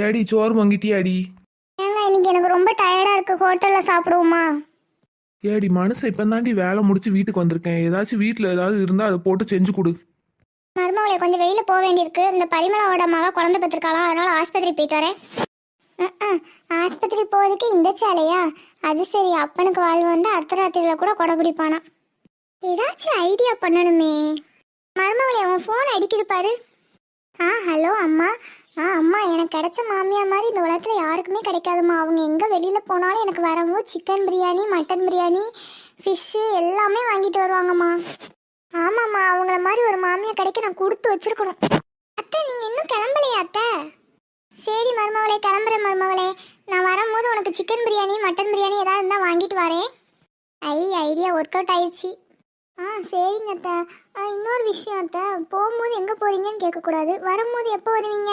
ஏடி சோறு வாங்கிட்டியாடி? ஏங்க இன்னைக்கு எனக்கு ரொம்ப டயர்டா இருக்கு, ஹோட்டல்ல சாப்பிடுவோமா? ஏடி மனுஷன் இப்ப தாண்டி வேலை முடிச்சு வீட்டுக்கு வந்திருக்கேன். ஏதாச்சும் வீட்டுல ஏதாவது இருந்தா அதை போட்டு செஞ்சு கொடு. மருமகளே கொஞ்சம் வெளியில போக வேண்டியிருக்கு. இந்த பரிமளாவோட மக குழந்தை பெற்றிருக்காளாம், அதனால ஆஸ்பத்திரி போயிட்டு வரேன். ஆஸ்பத்திரி போறதுக்கு இந்த சேலையா? அது சரி, அப்பனுக்கு வாழ்வு வந்து அர்த்தராத்திரியில கூட கொடை பிடிப்பானா? ஏதாச்சும் ஐடியா பண்ணணுமே. மருமகளே உன் ஃபோன் அடிக்குது பாரு. ஹலோ அம்மா. அம்மா, எனக்கு கிடைச்ச மாமியா மாதிரி இந்த உலகத்துல யாருக்குமே கிடைக்காதுமா. அவங்க எங்க வெளியில போனாலும் எனக்கு வரும்போது chicken biryani, mutton biryani, fish எல்லாமே வாங்கிட்டு வருவாங்கம்மா. ஆமாம்மா, அவங்கள மாதிரி ஒரு மாமியா கிடைக்க நான் கொடுத்து வச்சிருக்கணும். அத்தை, நீங்க இன்னும் கிளம்பலையா அத்தை? சரி மருமகளே, கிளம்புறேன் மருமகளே. நான் வரும்போது உனக்கு சிக்கன் பிரியாணி, மட்டன் பிரியாணி ஏதாவது இருந்தால் வாங்கிட்டு வரேன். ஐடியா ஒர்க் அவுட் ஆயிடுச்சு. சரிங்க அத்தை. இன்னொரு விஷயம் அத்தை, போகும்போது எங்கே போகிறீங்கன்னு கேட்கக்கூடாது, வரும்போது எப்போ வருவீங்க?